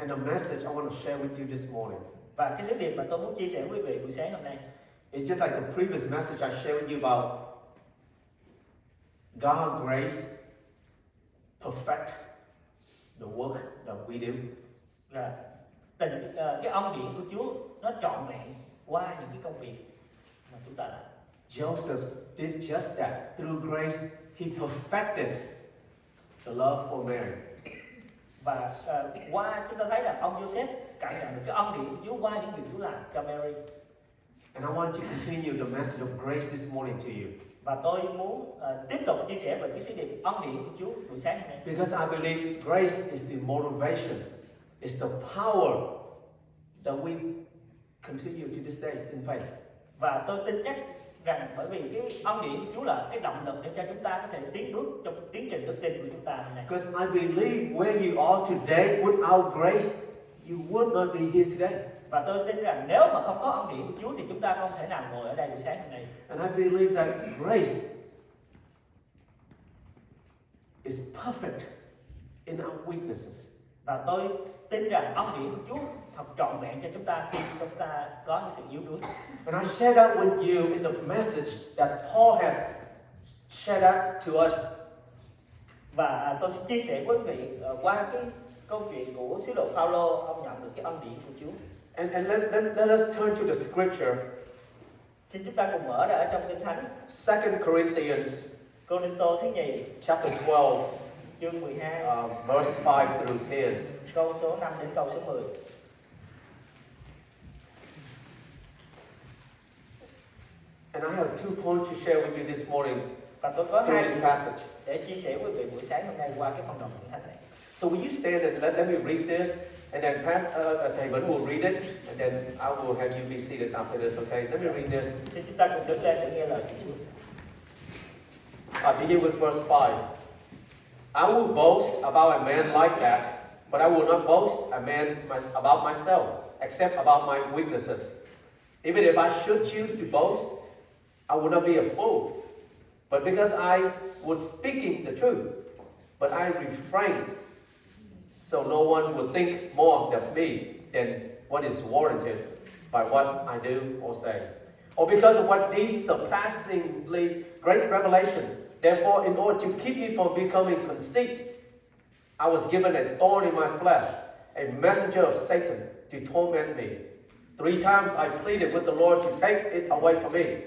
And the message I want to share with you this morning. Và cái sứ điệp mà tôi muốn chia sẻ với quý vị buổi sáng hôm nay, It's just like the previous message I shared with you about God's grace perfect the work that we do. là cái ân điển của Chúa nó trọn vẹn qua những cái công việc mà chúng ta làm. Joseph did just that. Through grace, he perfected the love for Mary. Và qua chúng ta thấy là ông Joseph cảm nhận được cái ân điển của Chúa qua những việc Chúa làm cho Mary. And I want to continue the message of grace this morning to you. Và tôi muốn tiếp tục chia sẻ về cái sứ điệp ân điển của Chúa buổi sáng hôm nay. Because I believe grace is the motivation, is the power that we continue to this day in faith. Và tôi tin chắc rằng bởi vì cái ân điển của Chúa là cái động lực để cho chúng ta có thể tiến bước trong tiến trình đức tin của chúng ta hôm nay. Because I believe where you are today without grace, you would not be here today. Và tôi tin rằng nếu mà không có ân điển của Chúa thì chúng ta không thể nào ngồi ở đây buổi sáng hôm nay. And I believe that grace is perfect in our weaknesses. Và tôi tin rằng ân điển của Chúa thật trọn vẹn cho chúng ta khi chúng ta có những sự yếu đuối. And I share that with you in the message that Paul has shared that to us. Và tôi sẽ chia sẻ với quý vị qua cái câu chuyện của sứ đồ Phaolô, ông nhận được cái ân điển của Chúa. And let us turn to the scripture. Xin chúng ta cùng mở ra ở trong Kinh Thánh 2 Corinthians Cô-rinh-tô thứ nhì chapter 12, chương 12 verse 5 through 10. câu số 5 đến câu số 10. And I have 2 points to share with you this morning Và tôi có in hai this điều passage. để chia sẻ với quý vị buổi sáng hôm nay qua cái phần đoạn Kinh Thánh này. So will you stand and let me read this, and then thầy Vẫn will read it, and then I will have you be seated after this, okay? Let me read this. Xin chúng ta cùng đứng lên để nghe lời của Chúa. I begin with verse 5. I will boast about a man like that, but I will not boast about myself, except about my weaknesses. Even if I should choose to boast, I would not be a fool. But because I was speaking the truth, but I refrained, so no one will think more of me than what is warranted by what I do or say. Or because of what these surpassingly great revelation. Therefore, in order to keep me from becoming conceit, I was given a thorn in my flesh, a messenger of Satan to torment me. 3 times I pleaded with the Lord to take it away from me.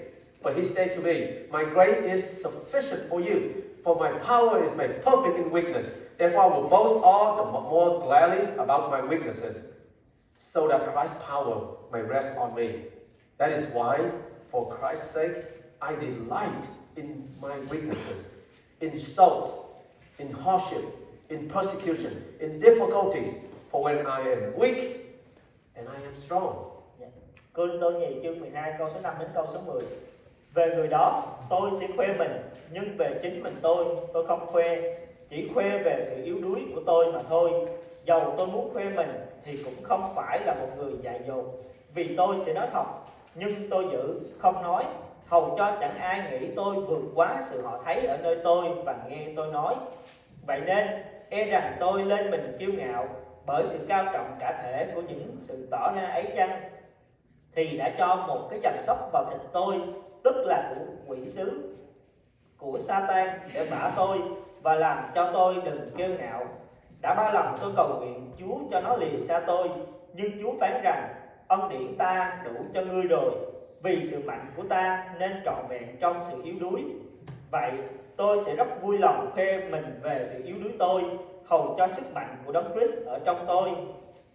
But he said to me, my grace is sufficient for you, for my power is made perfect in weakness. Therefore I will boast all the more gladly about my weaknesses, so that Christ's power may rest on me. That is why, for Christ's sake, I delight in my weaknesses, in insults, in hardship, in persecution, in difficulties. For when I am weak, and I am strong. Cô-rinh-tô nhì chương 12 câu số 5 đến câu số 10. Về người đó tôi sẽ khoe mình, nhưng về chính mình tôi không khoe, chỉ khoe về sự yếu đuối của tôi mà thôi. Dầu tôi muốn khoe mình thì cũng không phải là một người dại dột, vì tôi sẽ nói thật, nhưng tôi giữ không nói, hầu cho chẳng ai nghĩ tôi vượt quá sự họ thấy ở nơi tôi và nghe tôi nói. Vậy nên e rằng tôi lên mình kiêu ngạo bởi sự cao trọng cả thể của những sự tỏ ra ấy chăng, thì đã cho một cái chầm sóc vào thịt tôi, tức là của quỷ sứ, của Sa-tan để bả tôi và làm cho tôi đừng kiêu ngạo. Đã 3 lần tôi cầu nguyện Chúa cho nó lìa xa tôi, nhưng Chúa phán rằng ân điển ta đủ cho ngươi rồi, vì sự mạnh của ta nên trọn vẹn trong sự yếu đuối. Vậy tôi sẽ rất vui lòng khoe mình về sự yếu đuối tôi, hầu cho sức mạnh của Đấng Christ ở trong tôi.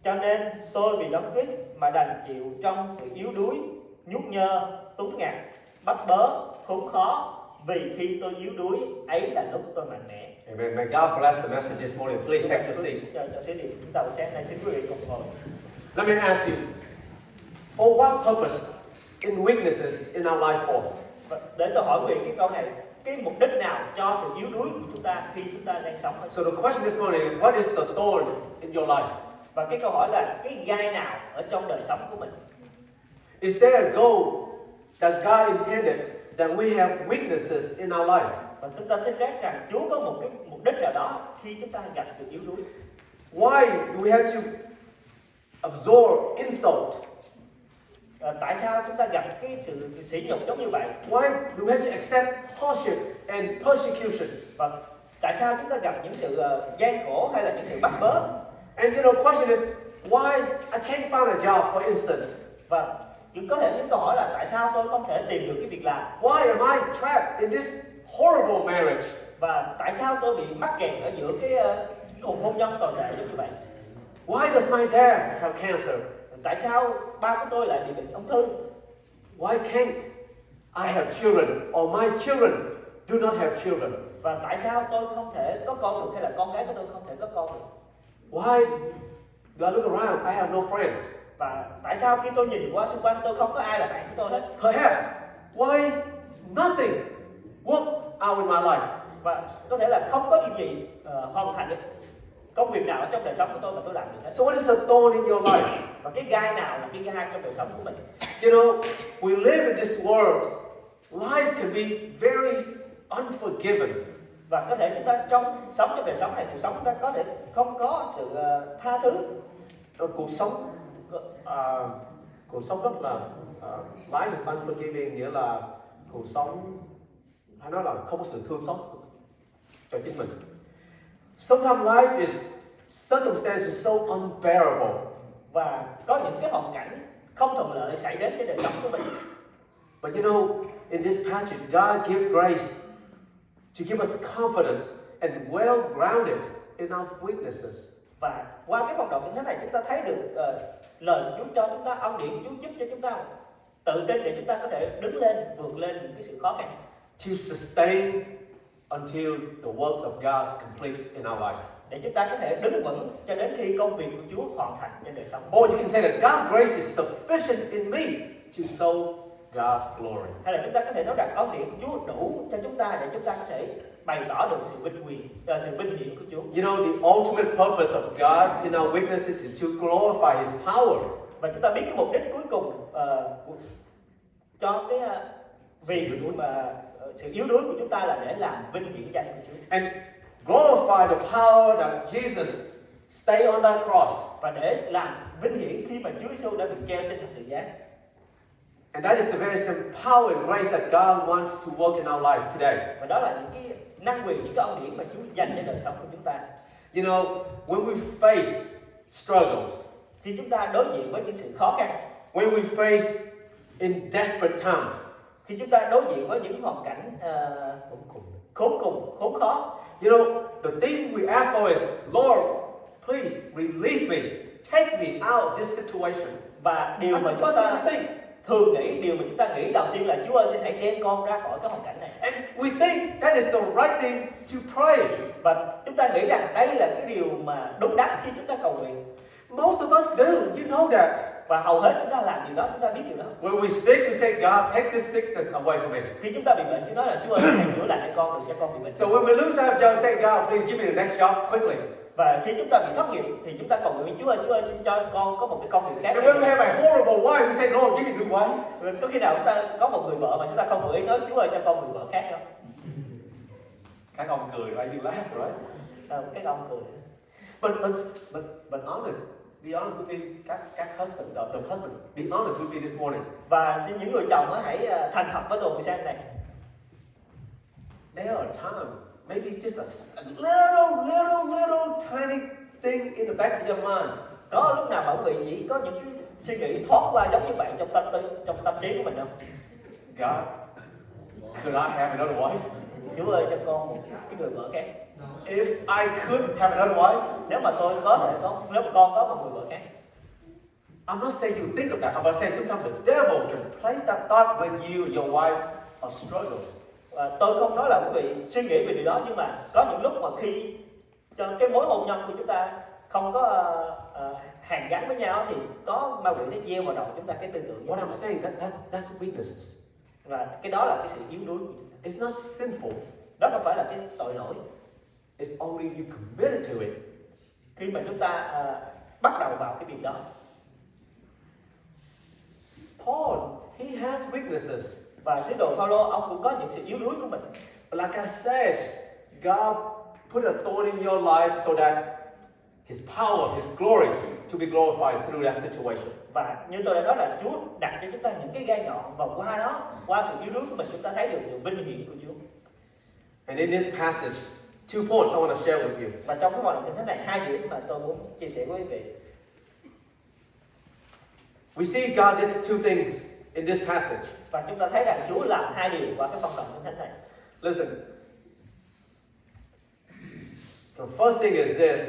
Cho nên tôi vì Đấng Christ mà đành chịu trong sự yếu đuối, nhút nhơ, túng ngặt, bắt bớ, khốn khó, vì khi tôi yếu đuối, ấy là lúc tôi mạnh mẽ. Amen. May God bless the message this morning. Please take your seat. Cho sứ điệp chúng ta buổi sáng nay, xin quý vị cùng ngồi. Let me ask you, for what purpose in weaknesses in our life for? Để tôi hỏi quý vị cái câu này, cái mục đích nào cho sự yếu đuối của chúng ta khi chúng ta đang sống? So the question this morning is, what is the thorn in your life? Và cái câu hỏi là cái gai nào ở trong đời sống của mình? Is there a goal that God intended that we have weaknesses in our life? Và chúng ta tin rằng Chúa có một cái mục đích nào đó khi chúng ta gặp sự yếu đuối. Why do we have to absorb insult? Tại sao chúng ta gặp cái sự sỉ nhục giống như vậy? Why do we have to accept hardship and persecution? Và tại sao chúng ta gặp những sự gian khổ hay là những sự bắt bớ? And question is, why I can't find a job, for instance? Và có thể những câu hỏi là tại sao tôi không thể tìm được cái việc làm? Why am I trapped in this horrible marriage? Và tại sao tôi bị mắc kẹt ở giữa cái cuộc hôn nhân tồi tệ giống như vậy? Why does my dad have cancer? Tại sao ba của tôi lại bị bệnh ung thư? Why can't I have children, or my children do not have children? Và tại sao tôi không thể có con được, hay là con gái của tôi không thể có con được? Why do I look around? I have no friends. Và tại sao khi tôi nhìn qua xung quanh tôi không có ai là bạn của tôi hết? Perhaps why nothing works out in my life? Và có thể là không có điều gì hoàn thành được công việc nào ở trong đời sống của tôi mà tôi làm được hết. So what is a thorn in your life? Và cái gai nào là cái gai trong đời sống của mình? We live in this world. Life can be very unforgiving. Và có thể chúng ta sống trong đời sống này, cuộc sống chúng ta có thể không có sự tha thứ. Cuộc sống rất là life is unforgiving, nghĩa là cuộc sống hay nói là không có sự thương xót cho chính mình. Sometimes life is circumstances so unbearable. Và có những cái hoàn cảnh không thuận lợi xảy đến trên đời sống của mình. But in this passage, God gives grace to give us confidence and well-grounded in our weaknesses. Và qua cái phần đoạn kinh thánh này chúng ta thấy được lời Chúa cho chúng ta, ân điển Chúa giúp cho chúng ta tự tin để chúng ta có thể đứng lên, vượt lên những cái sự khó khăn. To sustain until the work of God completes in our life. Để chúng ta có thể đứng vững cho đến khi công việc của Chúa hoàn thành trên đời sống. Or you can say that God's grace is sufficient in me to show God's glory. Hay là chúng ta có thể nói rằng ân điển của Chúa đủ cho chúng ta để chúng ta có thể bày tỏ được sự vinh hiển của Chúa. The ultimate purpose of God in our weaknesses is to glorify His power. Và chúng ta biết cái mục đích cuối cùng cho cái vì mà sự yếu đuối của chúng ta là để làm vinh hiển danh của Chúa. And glorify the power that Jesus stayed on that cross. Và để làm vinh hiển khi mà Chúa Giêsu đã bị treo trên thập tự giá. And that is the very same power and grace that God wants to work in our life today. Và đó là những cái năng quyền, những cái ân điển mà Chúa dành cho đời sống của chúng ta. When we face struggles, khi chúng ta đối diện với những sự khó khăn, when we face in desperate times, khi chúng ta đối diện với những hoàn cảnh khốn cùng, khốn khó, the thing we ask for is, Lord, please relieve me, take me out of this situation. Và điều That's mà the chúng first ta thing we think. thường nghĩ, điều mà chúng ta nghĩ đầu tiên là Chúa ơi xin hãy đem con ra khỏi cái hoàn cảnh này. And we think that is the right thing to pray. Và chúng ta nghĩ rằng đây là cái điều mà đúng đắn khi chúng ta cầu nguyện. Most of us do, you know that. Và hầu hết chúng ta làm điều đó, chúng ta biết điều đó. When we sick, we say, God, take this sickness away from me. Khi chúng ta bị bệnh, chúng nói là Chúa ơi hãy chữa lành cho con, đừng cho con bị bệnh. So when we lose our job, say, God, please give me the next job quickly. Và khi chúng ta bị thất nghiệp thì chúng ta cầu nguyện Chúa ơi xin cho con có một cái công việc khác. And when we have a horrible wife, we say, Lord, give me a good wife. Có khi nào chúng ta có một người vợ mà chúng ta không nguyện nói Chúa ơi cho con người vợ khác không? Các ông cười, right? You laugh, right? Cái ông cười. But honest, be honest with me, các husband, the husband, be honest with me this morning. Và xin những người chồng hãy thành thật với tôi buổi sáng này. There are times, maybe just a little tiny thing in the back of your mind. Có lúc nào mà quý vị chỉ có những cái suy nghĩ thoáng qua giống như vậy trong tâm trí của mình không? God, could I have another wife? Chúa ơi cho con một cái người vợ khác. If I could have another wife, nếu mà con có một người vợ khác. I'm not saying you think of that. I'm saying sometimes the devil can place that thought when you and your wife are struggling. Tôi không nói là quý vị suy nghĩ về điều đó, nhưng mà có những lúc mà khi cho cái mối hôn nhân của chúng ta không có hàn gắn với nhau thì có ma quỷ nó gieo vào đầu chúng ta cái tư tưởng. What I'm saying that's weaknesses. Và cái đó là cái sự yếu đuối của chúng ta. It's not sinful. Đó không phải là cái tội lỗi. It's only you committed to it. Khi mà chúng ta bắt đầu vào cái việc đó. Paul, he has weaknesses. Và sứ đồ Phaolô ông cũng có những sự yếu đuối của mình. But like I said, God put a thorn in your life so that His power, His glory to be glorified through that situation. Và như tôi đã nói là Chúa đặt cho chúng ta những cái gai nhọn, và qua đó, qua sự yếu đuối của mình, chúng ta thấy được sự vinh hiển của Chúa. And in this passage, 2 points I want to share with you. Và trong cái hoạt động kinh thánh này, 2 điểm mà tôi muốn chia sẻ với quý vị. We see God did 2 things in this passage. Và chúng ta thấy rằng Chúa làm 2 điều qua cái phong đoạn kinh thánh này. Listen. The first thing is this.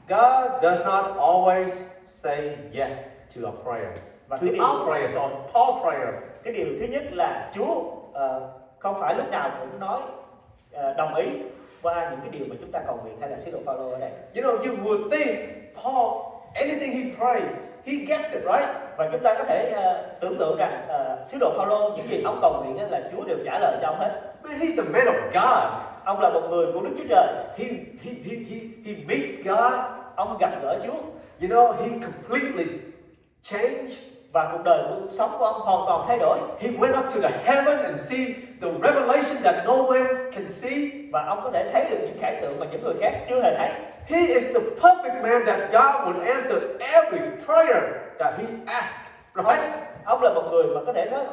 God does not always say yes to our prayer. Và To cái điều, our prayers or Paul's prayer. cái điều thứ nhất là Chúa không phải lúc nào cũng nói đồng ý qua những cái điều mà chúng ta cầu nguyện, hay là sứ đồ Phaolô ở đây. You know, you would think Paul, anything he prayed, he gets it, right? Và chúng ta có thể tưởng tượng rằng sứ đồ Phaolô, những gì ông cầu nguyện là Chúa đều trả lời cho ông hết. Man, he's the man of God. Ông là một người của Đức Chúa Trời. He meets God. Ông gặp gỡ Chúa. You know, he completely changed. Và cuộc đời, cuộc sống của ông hoàn toàn thay đổi. He went up to the heaven and see the revelation that no man can see. Và ông có thể thấy được những khải tượng mà những người khác chưa hề thấy. He is the perfect man that God would answer every prayer that he asked, right? Ông là một người mà có thể nói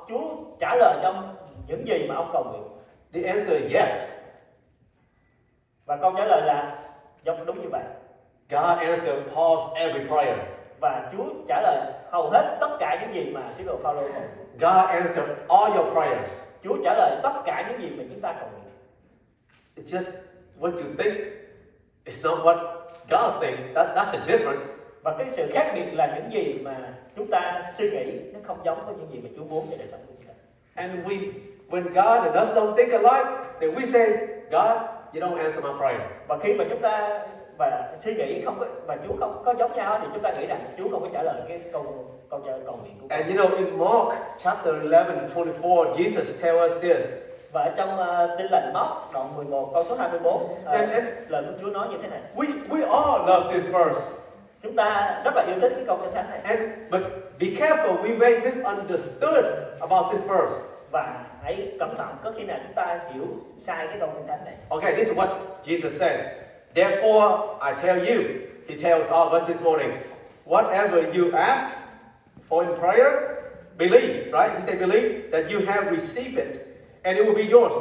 Chúa trả lời cho ông những gì mà ông cầu nguyện. The answer is yes. Và câu trả lời là đúng như vậy. God answered Paul's every prayer. Và Chúa trả lời hầu hết tất cả những gì mà sứ đồ Phaolô cầu nguyện. God answered all your prayers. Chúa trả lời tất cả những gì mà chúng ta cầu nguyện. It's just what you think. It's not what God thinks. That's the difference. Và cái sự khác biệt là những gì mà chúng ta suy nghĩ nó không giống với những gì mà Chúa muốn cho đời sống của chúng ta. And when God and us don't think alike, then we say, God, you don't answer my prayer. Và khi mà chúng ta suy nghĩ không có, và Chúa không có giống nhau, thì chúng ta nghĩ rằng Chúa không có trả lời cái câu cầu nguyện của con. And you know, in Mark chapter 11:24, Jesus tells us this. Và ở trong Tin lành Mark đoạn 11 câu số 24, lời của Chúa nói như thế này. We all love this verse. Chúng ta rất là yêu thích cái câu kinh thánh này. But be careful, we may misunderstood about this verse. Và hãy cẩn thận, có khi nào chúng ta hiểu sai cái câu kinh thánh này. Okay, this is what Jesus said. Therefore, I tell you, he tells all of us this morning, whatever you ask for in prayer, believe, right? He said, believe that you have received it, and it will be yours.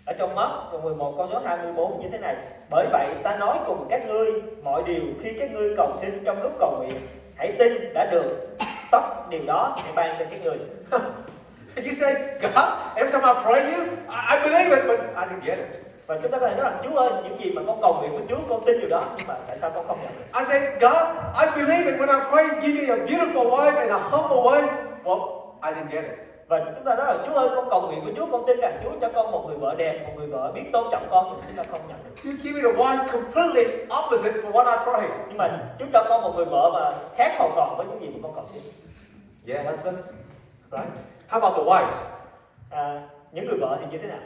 Ở trong Mark đoạn 11 câu số 24 như thế này. Bởi vậy ta nói cùng các ngươi, mọi điều khi các ngươi cầu xin trong lúc cầu nguyện, hãy tin đã được, tất điều đó sẽ ban cho các ngươi. You say, God, every time I pray you, I believe it, but I didn't get it. Và chúng ta có thể nói rằng, Chúa ơi, những gì mà con cầu nguyện với Chúa, con tin điều đó, nhưng mà tại sao con không nhận được? I say, God, I believe it when I pray, give me a beautiful wife and a humble wife. Well, I didn't get it. Và chúng ta nói là, Chúa ơi, con cầu nguyện với Chúa, con tin rằng Chúa cho con một người vợ đẹp, một người vợ biết tôn trọng con, nhưng chúng ta không nhận được. You give me the wife completely opposite from what I pray. Nhưng mà Chúa cho con một người vợ mà khác hoàn toàn với những gì mà con cầu xin. Yeah, husbands, right? How about the wives? Những người vợ thì như thế nào?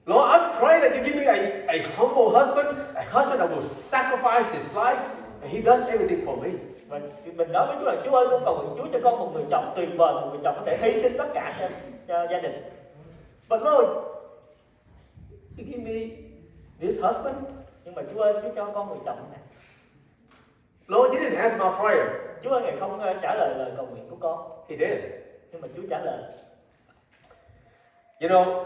Lord, I pray that you give me a humble husband that will sacrifice his life, and he does everything for me. Và mình nói với Chúa là, Chúa ơi, con cầu nguyện Chúa cho con một người chồng tuyệt vời, một người chồng có thể hy sinh tất cả cho gia đình. But Lord, you give me this husband. Nhưng mà Chúa ơi, Chúa cho con người chồng này. Lord, you didn't answer my prayer. Chúa ơi, Ngài không trả lời lời cầu nguyện của con. He did. Nhưng mà Chúa trả lời. You know,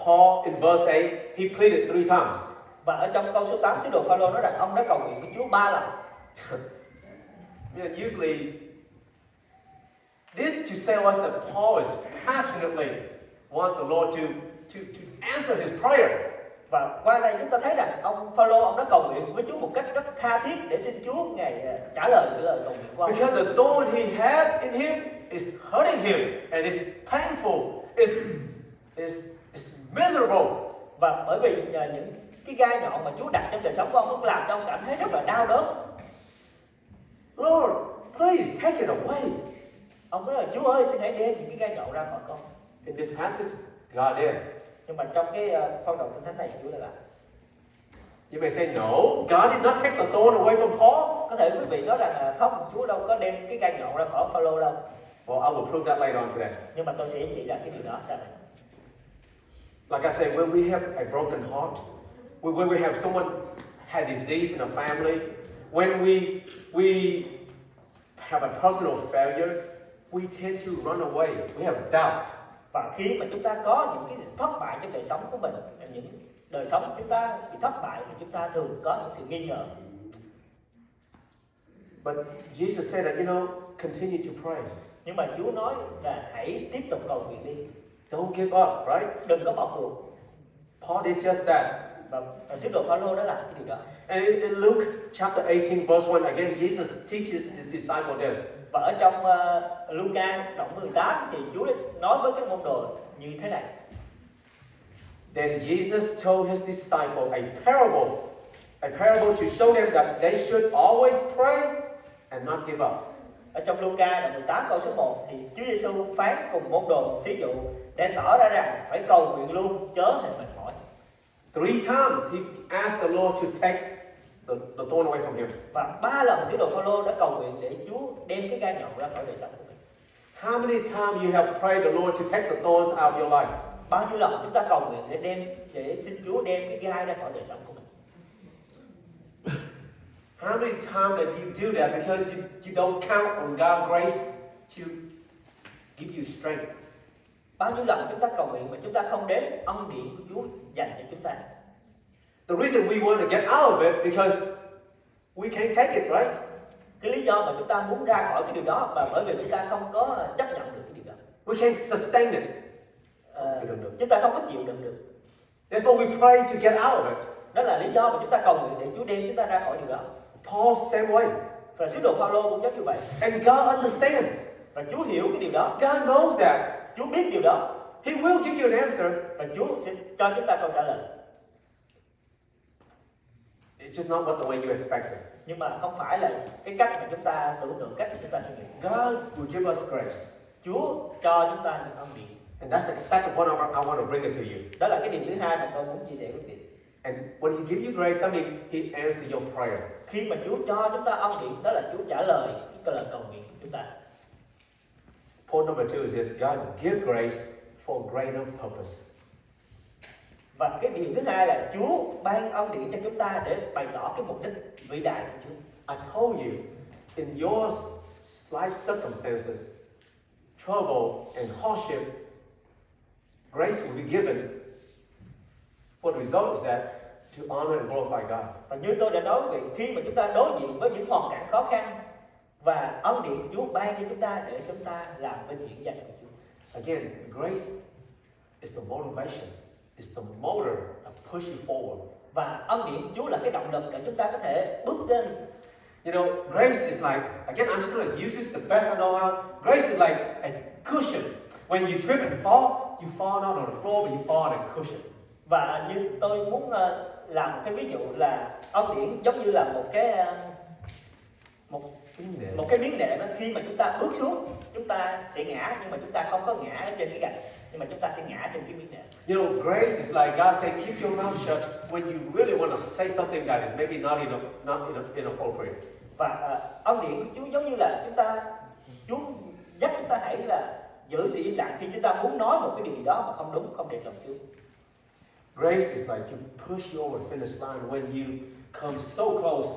Paul in verse 8, he pleaded 3 times. Và ở trong câu số 8, sứ đồ Phaolô nói rằng ông đã cầu nguyện với Chúa 3 lần. Yeah, usually, this to tell us that Paul is passionately want the Lord to answer his prayer. Và qua đây chúng ta thấy rằng ông Phaolô, ông đã cầu nguyện với Chúa một cách rất tha thiết để xin Chúa Ngài trả lời cái lời cầu nguyện của ông. Because the thorn he had in him is hurting him and it's painful, it's miserable. Và bởi vì những cái gai nhọn mà Chúa đặt trong đời sống của ông, nó làm cho ông cảm thấy rất là đau đớn. Lord, please take it away. Ông nói là, Chúa ơi, xin hãy đem những cái gai nhọn ra khỏi con. In this passage, God did. Nhưng mà trong cái phong đoạn kinh thánh này, Chúa đã làm. You may say, no, God did not take the thorn away from Paul. Có thể quý vị nói rằng không, Chúa đâu có đem cái gai nhọn ra khỏi Phaolô đâu. Well, I will prove that later on today. Nhưng mà tôi sẽ chỉ ra cái điều đó sau này. Like I said, when we have a broken heart, when we have someone had disease in a family, when we have a personal failure, we tend to run away. We have doubt. Và khi mà chúng ta có những cái thất bại trong đời sống của mình, những đời sống của chúng ta bị thất bại thì chúng ta thường có những sự nghi ngờ. But Jesus said that, continue to pray. Nhưng mà Chúa nói là hãy tiếp tục cầu nguyện đi. Don't give up, right? Đừng có bỏ cuộc. Paul did just that. Và sứ đồ Phaolô đã làm cái điều đó. And in Luke chapter 18 verse 1, again, Jesus teaches his disciple this. Và ở trong Luca đoạn 18 thì Chúa nói với các môn đồ như thế này. Then Jesus told his disciple a parable to show them that they should always pray and not give up. Ở trong Luca đoạn 18 câu số 1 thì Chúa Giêsu phán cùng môn đồ thí dụ để tỏ ra rằng phải cầu nguyện luôn, chớ hề mệt mỏi. 3 times he asked the Lord to take the thorn away from him. Và 3 lần sứ đồ Phaolô đã cầu nguyện để Chúa đem cái gai nhọn ra khỏi đời sống của mình. How many times you have prayed the Lord to take the thorns out of your life? Bao nhiêu lần chúng ta cầu nguyện để xin Chúa đem cái gai ra khỏi đời sống của mình? How many times that you do that because you don't count on God's grace to give you strength? Bao nhiêu lần chúng ta cầu nguyện mà chúng ta không đếm ân điển của Chúa dành cho chúng ta? The reason we want to get out of it because we can't take it, right? Cái lý do mà chúng ta muốn ra khỏi cái điều đó là bởi vì chúng ta không có chấp nhận được cái điều đó. We can't sustain it. Chúng ta không có chịu đựng được. That's why we pray to get out of it. Đó là lý do mà chúng ta cầu nguyện để Chúa đem chúng ta ra khỏi điều đó. Paul same way. Và sứ đồ Phaolô cũng giống như vậy. And God understands. Và Chúa hiểu cái điều đó. God knows that. Chúa biết điều đó. He will give you an answer. Và Chúa sẽ cho chúng ta câu trả lời. It's just not what the way you expected. Nhưng mà không phải là cái cách mà chúng ta tưởng tượng, cách mà chúng ta suy nghĩ. God will give us grace. Chúa cho chúng ta những ân điển. And that's the second point I want to bring it to you. Đó là cái điều thứ hai mà tôi muốn chia sẻ với quý vị. And when He gives you grace, that means He answers your prayer. Khi mà Chúa cho chúng ta ân điển, đó là Chúa trả lời cái lời cầu nguyện của chúng ta. Point number 2 is that God gives grace for greater purpose. Và cái điều thứ hai là Chúa ban ân điển cho chúng ta để bày tỏ cái mục đích vĩ đại của Chúa. I told you, in your life circumstances, trouble and hardship, grace will be given for the result is that to honor and glorify God. Và như tôi đã nói về khi mà chúng ta đối diện với những hoàn cảnh khó khăn và ân điển của Chúa ban cho chúng ta để chúng ta làm vinh hiển danh của Chúa. Again, grace is the motivation, is the motor that push you forward. Và ân điển của Chúa là cái động lực để chúng ta có thể bước lên. You know, grace is like, again, I'm just going to use this the best I know how. Grace is like a cushion. When you trip and fall, you fall not on the floor, but you fall on a cushion. Và như tôi muốn làm cái ví dụ là ân điển giống như là một cái miếng nệm đó. Khi mà chúng ta bước xuống, chúng ta sẽ ngã, nhưng mà chúng ta không có ngã ở trên cái gạch, nhưng mà chúng ta sẽ ngã trên cái miếng nệm. You know, grace is like God say, keep your mouth shut when you really want to say something that is maybe not inappropriate. Và ân điển của Chúa giống như là Chúa dắt chúng ta hãy là giữ sự im lặng khi chúng ta muốn nói một cái điều gì đó mà không đúng, không đẹp lòng Chúa. Grace is like you push you over the finish line when you come so close,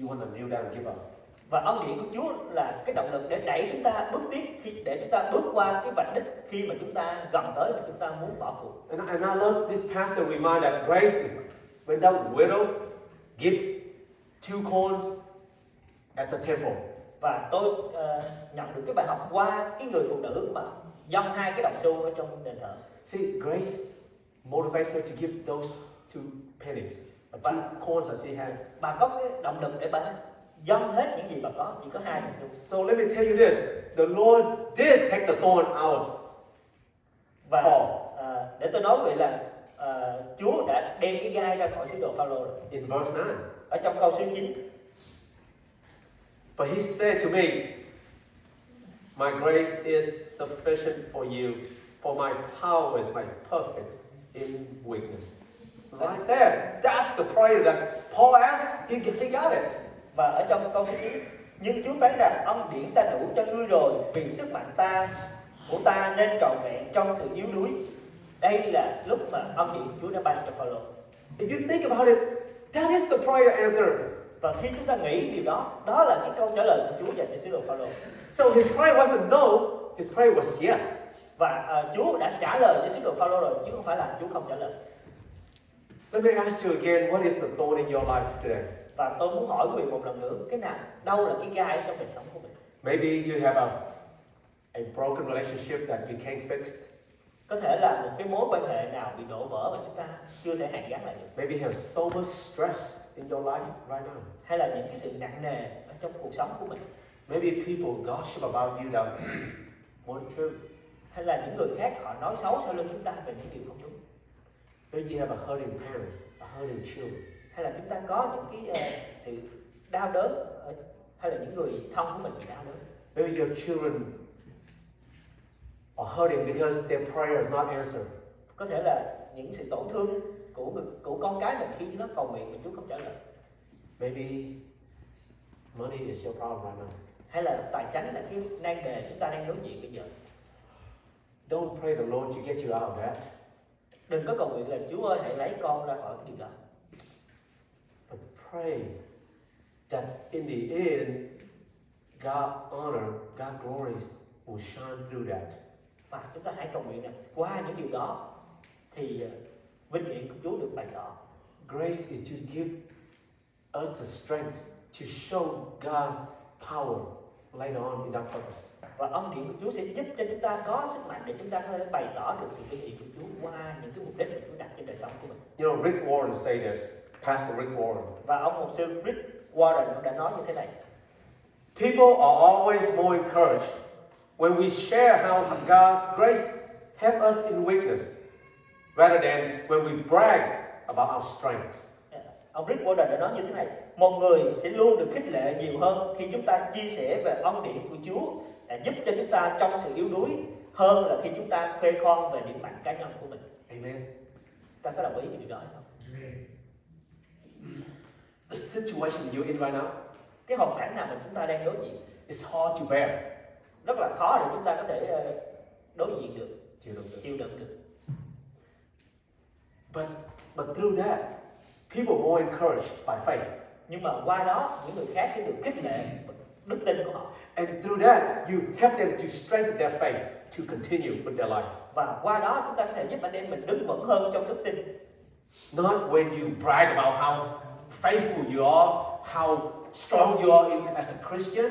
you want to kneel down and give up. Và ân điển của Chúa là cái động lực để đẩy chúng ta bước tiếp, để chúng ta bước qua cái vạch đích khi mà chúng ta gần tới và chúng ta muốn bỏ cuộc. And I love this pastor remind that grace is when that widow give 2 coins at the temple. Và tôi nhận được cái bài học qua cái người phụ nữ mà dâng 2 cái đồng xu ở trong đền thờ. See, grace motivates her to give those 2 pennies, 2 coins that she had. Bà có cái động lực để bà dâng hết những gì bà có, chỉ có 2 đồng xu. So let me tell you this: the Lord did take the thorn out. Và để tôi nói vậy là Chúa đã đem cái gai ra khỏi sứ đồ Phaolô rồi. In verse 9. Ở trong câu số 9. But he said to me, my grace is sufficient for you, for my power is made perfect in weakness. Right there, that's the prayer that Paul asked. He got it. Và ở trong câu số 9, nhưng Chúa phán rằng ân điển ta đủ cho ngươi rồi, vì sức mạnh của ta nên trọn vẹn trong sự yếu đuối. Đây là lúc mà ân điển Chúa đã ban cho Phaolô. If you think about it, That is the prayer answer. Và khi chúng ta nghĩ điều đó, đó là cái câu trả lời của Chúa dành cho sứ đồ Phaolô. So his prayer wasn't no, his prayer was yes. Và Chúa đã trả lời cho sứ đồ Phaolô rồi, chứ không phải là Chúa không trả lời. Let me ask you again, what is the thorn in your life today? Và tôi muốn hỏi quý vị một lần nữa, cái nào, đâu là cái gai trong đời sống của mình? Maybe you have a broken relationship that you can't fix. Có thể là một cái mối quan hệ nào bị đổ vỡ và chúng ta chưa thể hàn gắn lại được. Maybe you have so much stress in your life right now. Hay là những cái sự nặng nề ở trong cuộc sống của mình. Maybe people gossip about you that weren't true. Hay là những người khác họ nói xấu sau lưng chúng ta về những điều không đúng. Maybe you have a hurting parents, a hurting children. Hay là chúng ta có những cái sự đau đớn, hay là những người thân của mình bị đau đớn. Maybe your children are hurting because their prayer is not answered. Có thể là những sự tổn thương của con cái mình khi nó cầu nguyện mà Chúa không trả lời. Maybe money is your problem right now. Hay là tài chính là cái nan đề chúng ta đang đối diện bây giờ. Don't pray the Lord to get you out of that. Đừng có cầu nguyện là Chúa ơi hãy lấy con ra khỏi cái điều đó. But pray that in the end, God honor, God glories will shine through that. Và chúng ta hãy cầu nguyện rằng qua những điều đó thì vinh hiển của Chúa được bày tỏ. Grace is to give us the strength to show God's power later on in that purpose. Và ân điển của Chúa sẽ giúp cho chúng ta có sức mạnh để chúng ta có thể bày tỏ được sự vinh hiển của Chúa qua những cái mục đích mà Chúa đặt trên đời sống của mình. You know, Rick Warren say this, Pastor Rick Warren. Và ông mục sư Rick Warren đã nói như thế này. People are always more encouraged when we share how God's grace help us in weakness, rather than when we brag about our strengths. Ông Rick Warren đã nói như thế này. Một người sẽ luôn được khích lệ nhiều hơn khi chúng ta chia sẻ về ân điển của Chúa đã giúp cho chúng ta trong sự yếu đuối hơn là khi chúng ta khoe khoang về điểm mạnh cá nhân của mình. Amen. Ta có đồng ý với điều đó không? The situation you're in right now Cái hoàn cảnh nào mà chúng ta đang đối diện is hard to bear. rất là khó để chúng ta có thể đối diện được, chịu đựng được. But through that, people are more encouraged by faith. Nhưng mà qua đó những người khác sẽ được khích lệ bởi đức tin của họ. And through that, you help them to strengthen their faith to continue with their life. Và qua đó chúng ta có thể giúp anh em mình đứng vững hơn trong đức tin. Not when you brag about how faithful you are, how strong you are as a Christian.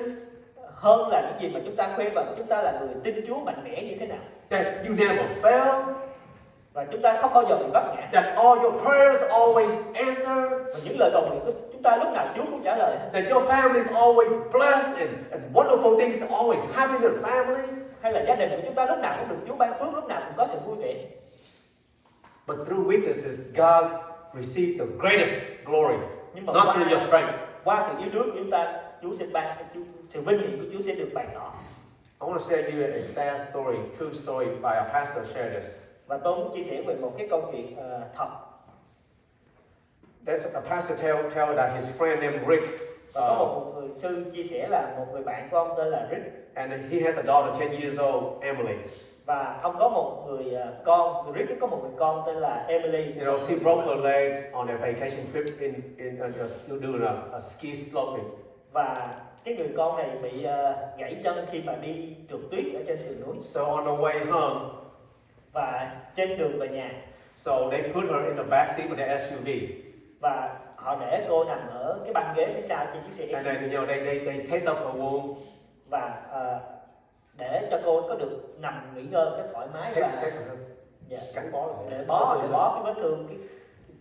Hơn là những gì mà chúng ta khoe bằng chúng ta là người tin Chúa mạnh mẽ như thế nào. That you never fail. Và chúng ta không bao giờ bị vấp ngã. That all your prayers always answered. Và những lời cầu nguyện của chúng ta lúc nào Chúa cũng trả lời. That your family is always blessed and wonderful things always happen in your family. Hay là gia đình của chúng ta lúc nào cũng được Chúa ban phước, lúc nào cũng có sự vui vẻ. But through weaknesses, God received the greatest glory, Nhưng mà not through your strength. qua sự yếu đuối của chúng ta, Chúa sẽ ban sự vinh hiển của Chúa sẽ được bày tỏ. I want to share you a sad story, true story by a pastor shared this. Và tôi muốn chia sẻ về một cái câu chuyện thật. There's a pastor tell that his friend named Rick. Có một người sư chia sẻ là một người bạn của ông tên là Rick. And he has a daughter 10 years old, Emily. Và ông có một người con, người Rick có một người con tên là Emily. You know, she broke her legs on a vacation trip doing a ski sloping. Và cái người con này bị gãy chân khi mà đi trượt tuyết ở trên sườn núi. So on the way home, Và trên đường về nhà, so they put her in the back seat of the SUV. và họ để cô nằm ở cái băng ghế phía sau trên chiếc xe And SUV. then they taped up her wound. Và để cho cô có được nằm nghỉ ngơi cái thoải mái và Gắn bó để bó cái vết thương cái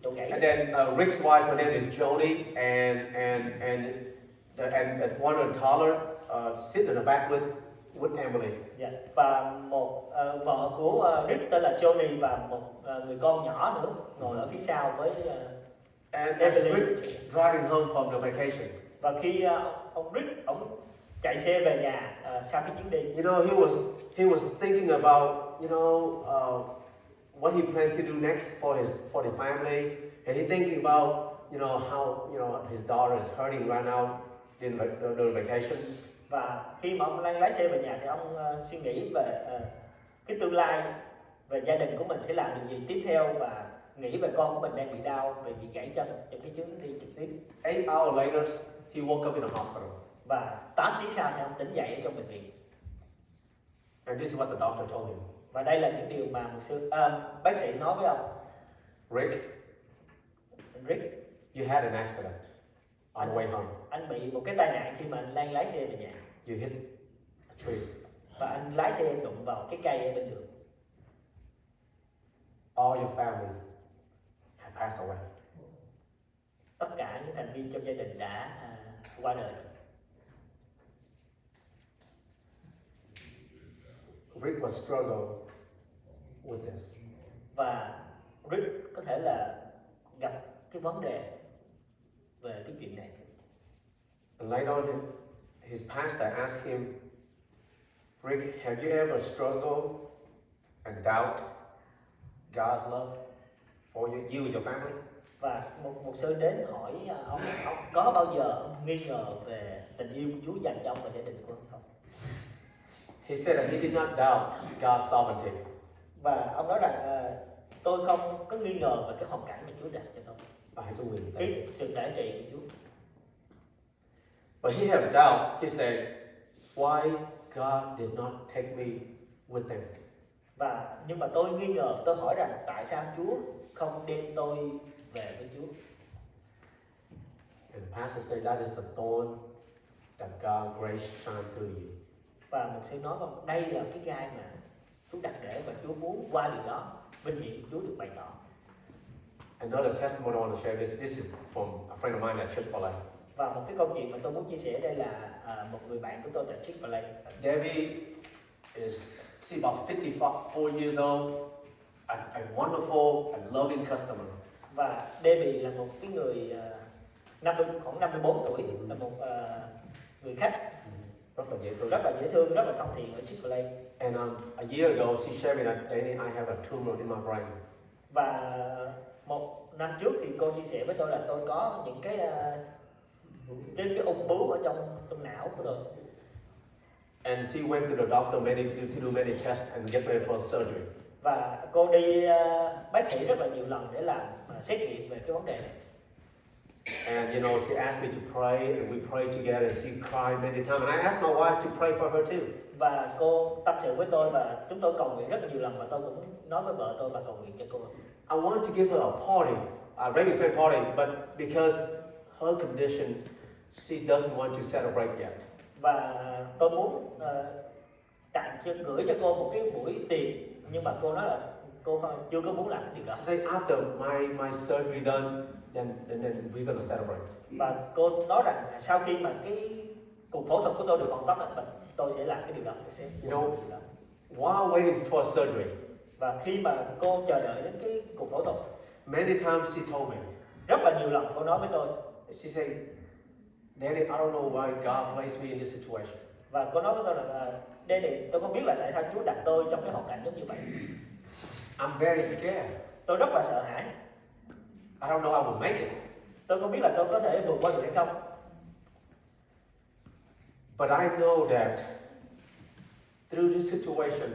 chỗ gãy. And then Rick's wife, her name is Jody, and one of the toddler sit in the back with Emily. Và một vợ của Rick tên là Johnny và một người con nhỏ nữa ngồi ở phía sau với And as Rick driving home from the vacation, và khi ông Rick ông chạy xe về nhà sau cái chuyến đi, you know, he was thinking about, you know, what he planned to do next for the family, and he thinking about, you know, how, you know, his daughter is hurting right now during vacation. Và khi mà ông đang lái xe về nhà thì ông suy nghĩ về cái tương lai, về gia đình của mình sẽ làm điều gì tiếp theo, và nghĩ về con của mình đang bị đau vì bị gãy chân trong cái chuyến đi trực tiếp. 8 hours later, he woke up in a hospital. Và 8 tiếng sau thì ông tỉnh dậy ở trong bệnh viện. And this is what the doctor told him. Và đây là những điều mà bác sĩ nói với ông. Rick, you had an accident on the way home. Anh bị một cái tai nạn khi mà anh đang lái xe về nhà. You hit a tree. Và anh lái xe đụng vào cái cây ở bên đường. All your family had passed away. Tất cả những thành viên trong gia đình đã qua đời. Rick was struggle with this. Và Rick có thể là gặp cái vấn đề về cái chuyện này. And later on, his pastor asked him, Rick, have you ever struggled and doubt God's love for you and your family? Và một mục sư đến hỏi ông có bao giờ ông nghi ngờ về tình yêu của Chúa dành cho ông và gia đình của ông không? He said that he did not doubt God's sovereignty. Và ông nói rằng tôi không có nghi ngờ về cái hoàn cảnh mà Chúa đặt cho tôi, cái sự tể trị của Chúa. But he had doubt. He said, why God did not take me with them? Và nhưng mà tôi nghi ngờ, tôi hỏi rằng tại sao Chúa không đem tôi về với Chúa? And the pastor said that is the thorn that God grace shine through you. Và mục sư nói rằng đây là cái gai mà Chúa đặt để và Chúa muốn qua điều đó vinh hiển Chúa được bày tỏ. Another testimony I want to share is this is from a friend of mine at Chick-fil-A. Và một cái câu chuyện mà tôi muốn chia sẻ đây là một người bạn của tôi tại Chick-fil-A. Debbie is about 54 years old, a wonderful and loving customer. Và Debbie là một cái người khoảng 54 tuổi, là một người khách rất là dễ thương, rất là thân thiện ở Chick-fil-A. And a year ago, she shared me that Danny, I have a tumor in my brain. Và một năm trước thì cô chia sẻ với tôi là tôi có những cái ung bướu ở trong não của tôi. And she went to the doctor to do many tests and get ready for surgery. Và cô đi bác sĩ rất là nhiều lần để làm xét nghiệm về cái vấn đề này. And she asked me to pray, and we prayed together. And she cried many times, and I asked my wife to pray for her too. Và cô tâm sự với tôi và chúng tôi cầu nguyện rất là nhiều lần và tôi cũng nói với vợ tôi và cầu nguyện cho cô. I want to give her a party, a baby friend party, but because her condition, she doesn't want to celebrate yet. Và tôi muốn gửi cho cô một cái buổi tiệc, nhưng mà cô nói là cô chưa có muốn làm cái điều đó. She said after my surgery done, then we're gonna celebrate. Và cô nói rằng sau khi mà cái cuộc phẫu thuật của tôi được hoàn tất, tôi sẽ làm cái điều đó. While waiting for surgery, và khi mà cô chờ đợi đến cái cuộc phẫu thuật, many times she told me, rất là nhiều lần cô nói với tôi, she said, Daddy, I don't know why God placed me in this situation. Và cô nói với tôi là Daddy, tôi không biết là tại sao Chúa đặt tôi trong cái hoàn cảnh giống như vậy. I'm very scared. Tôi rất là sợ hãi. I don't know I will make it. Tôi không biết là tôi có thể vượt qua được hay không. But I know that through this situation,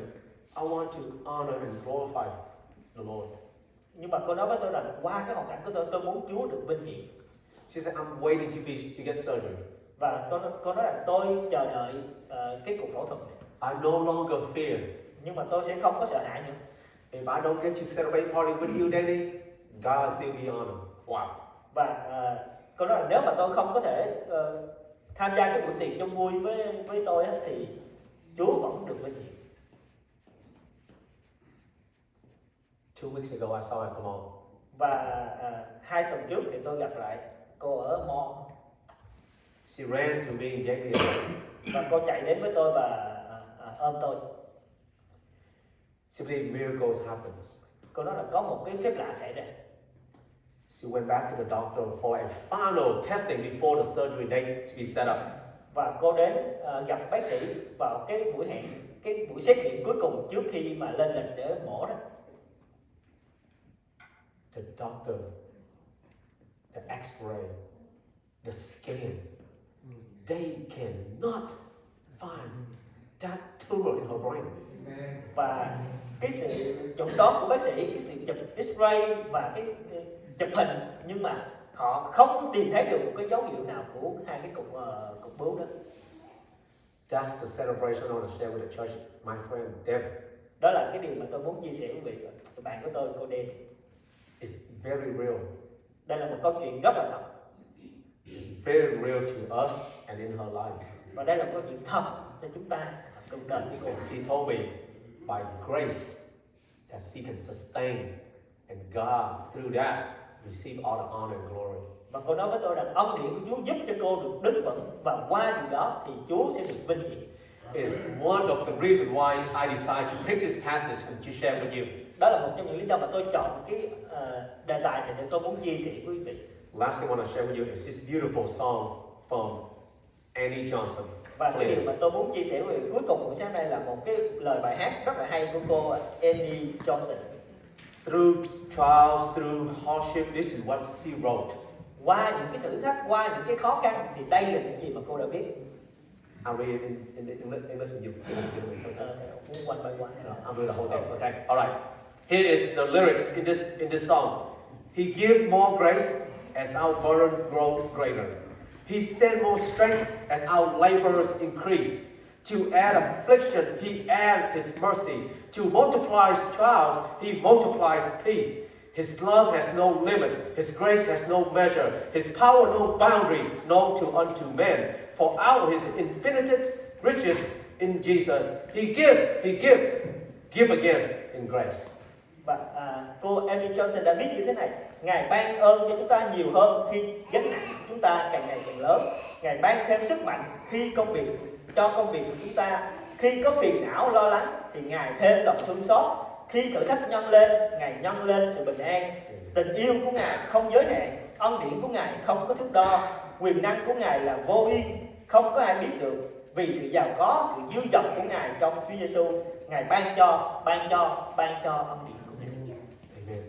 I want to honor and glorify the Lord. Nhưng mà cô nói với tôi rằng qua cái hoàn cảnh của tôi muốn Chúa được vinh hiển. She said, I'm waiting to get surgery. Và cô nói rằng tôi chờ đợi cái cuộc phẫu thuật này. I no longer fear. Nhưng mà tôi sẽ không có sợ hãi nữa. If I don't get to celebrate party with you, Daddy, God still be honored. Wow. Và cô nói rằng nếu mà tôi không có thể tham gia cái buổi tiệc chung vui với tôi thì Chúa vẫn được vinh hiển. 2 weeks ago, I saw her at the mall. Và 2 tuần trước thì tôi gặp lại cô ở mall. She ran to me and gave me a hug. Và cô chạy đến với tôi và ôm tôi. She believed miracles happen. Cô nói là có một cái phép lạ xảy ra. She went back to the doctor for a final testing before the surgery date to be set up. Và cô đến gặp bác sĩ vào cái buổi hẹn, cái buổi xét nghiệm cuối cùng trước khi mà lên lịch để mổ đó. The doctor, the X-ray, the scan, they cannot find that tumor in her brain. Và cái sự chuẩn đoán của bác sĩ, cái sự chụp X-ray và cái chụp hình, nhưng mà họ không tìm thấy được một cái dấu hiệu nào của hai cái cục bướu đó. That's the celebration I want to share with the church, my friend Diệp. Đó là cái điều mà tôi muốn chia sẻ với quý vị, bạn của tôi, cô Diệp. It's very real. Đây là một câu chuyện rất là thật. It's very real to us and in her life. Và đây là một câu chuyện thật cho chúng ta, cuộc đời của cô. She told me, by grace, that she can sustain, and God, through that, receive all the honor and glory. Và cô nói với tôi rằng ân điển của Chúa giúp cho cô được đứng vững, và qua điều đó thì Chúa sẽ được vinh hiển. Is one of the reasons why I decided to pick this passage and to share with you. Đó là một trong những lý do mà tôi chọn cái đề tài này để tôi muốn chia sẻ với quý vị. Last thing I want to share with you is this beautiful song from Annie Johnson. Và cái điều mà tôi muốn chia sẻ với quý vị cuối cùng của sáng nay là một cái lời bài hát rất là hay của cô Annie Johnson. Through trials, through hardship, this is what she wrote. Qua những cái thử thách, qua những cái khó khăn thì đây là những gì mà cô đã viết. I'll read it in English and you give me something. One by one. I'll read the whole thing. Okay. All right. Here is the lyrics in this song. He gives more grace as our burdens grow greater. He sends more strength as our labors increase. To add affliction, He adds His mercy. To multiply trials, He multiplies peace. His love has no limit. His grace has no measure. His power no boundary known unto men. For our His infinite riches in Jesus. He give again in grace. Và cô Amy Johnson đã viết như thế này: Ngài ban ơn cho chúng ta nhiều hơn khi gánh nặng của chúng ta càng ngày càng lớn. Ngài ban thêm sức mạnh khi công việc của chúng ta. Khi có phiền não lo lắng thì Ngài thêm lòng thương xót. Khi thử thách nhân lên, Ngài nhân lên sự bình an. Tình yêu của Ngài không giới hạn, ân điển của Ngài không có thước đo, quyền năng của Ngài là vô biên, không có ai biết được. Vì sự giàu có, sự dư dật của Ngài trong Chúa Giêsu, Ngài ban cho ân điển của Ngài. Amen.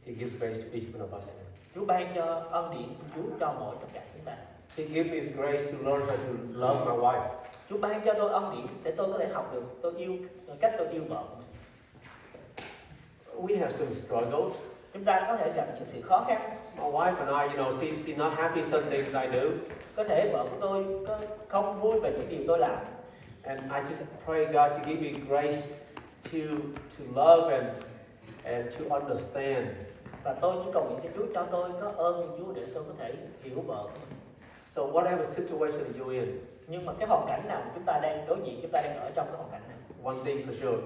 He gives grace to each one of us. Chúa ban cho ân điển của Chúa cho mỗi tất cả chúng ta. He gives me His grace to learn how to love my wife. Chúa ban cho tôi ân điển để tôi có thể học được cách tôi yêu vợ. We have some struggles. Chúng ta có thể gặp những sự khó khăn. My wife and I, she's not happy some things I do. Có thể vợ của tôi không vui về những điều tôi làm. And I just pray God to give me grace to love and to understand. Và tôi chỉ cầu nguyện xin Chúa cho tôi có ơn của Chúa để tôi có thể hiểu vợ của mình. So whatever situation you're in, Nhưng mà cái hoàn cảnh nào chúng ta đang đối diện, chúng ta đang ở trong cái hoàn cảnh này. one thing for sure,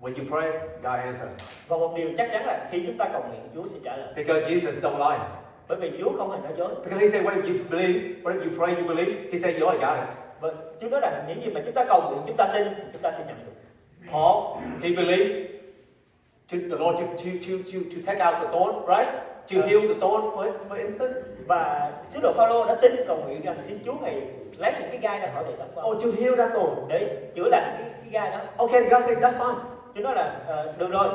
when you pray, God answers. Và một điều chắc chắn là khi chúng ta cầu nguyện, Chúa sẽ trả lời. Because Jesus don't lie. Bởi vì Chúa không hề nói dối. Because He said, what if you believe? What if you pray, you believe? He said, you already got it. Và Chúa nói rằng những gì mà chúng ta cầu nguyện, chúng ta tin thì chúng ta sẽ nhận được. Paul, he believed the Lord to take out the thorn, right? To heal the thorn, for instance. Và sứ đồ Phaolô đã tin cầu nguyện rằng xin Chúa Ngài lấy những cái gai ra khỏi đời sống của ông. Oh, to heal that thorn. Để chữa lành cái gai đó. Okay, God said, that's fine. Chúa nói là được rồi.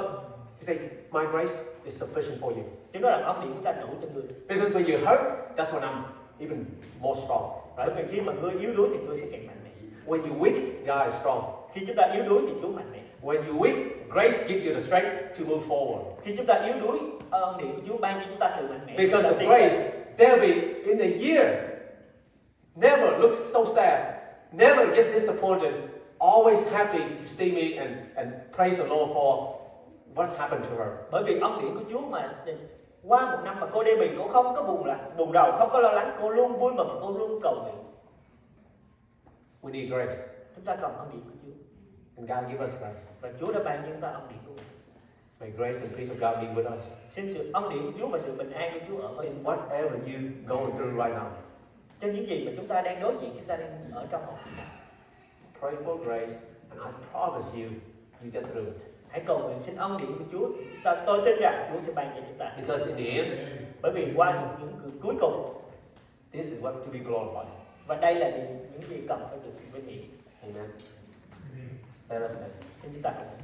He said, my grace is sufficient for you. Chúa nói là ân điển của ta đủ cho người. Because when you're hurt, that's when I'm even more strong. Bởi vì khi mà ngươi yếu đuối thì ngươi sẽ càng mạnh mẽ. When you're weak, God is strong. Khi chúng ta yếu đuối thì Chúa mạnh mẽ. When you're weak, grace gives you the strength to move forward. Khi chúng ta yếu đuối, ân điển của Chúa ban cho chúng ta sự mạnh mẽ. Because of grace, David in a year never looks so sad, never get disappointed, always happy to see me and praise the Lord for what's happened to her. Bởi vì ân điển của Chúa mà qua một năm mà cô David cô không có buồn rầu, không có lo lắng, cô luôn vui mừng, cô luôn cầu nguyện. We need grace. Chúng ta cần ân điển của Chúa. And God give us grace. Và Chúa đã ban cho chúng ta ân điển của Ngài. May grace and peace of God be with us. Xin sự ân điển của Chúa và sự bình an của Chúa ở với In whatever you going through right now. trên những gì mà chúng ta đang đối diện, chúng ta đang ở trong một. Pray for grace and I promise you, you get through it. Hãy cầu nguyện xin ân điển của Chúa. Tôi tin rằng Chúa sẽ ban cho chúng ta. Because in the end, Bởi vì qua những cuối cùng, this is what to be glorified. và đây là những gì cần phải được sự vinh hiển. Amen. Let us stand. Xin chúng ta cầu nguyện.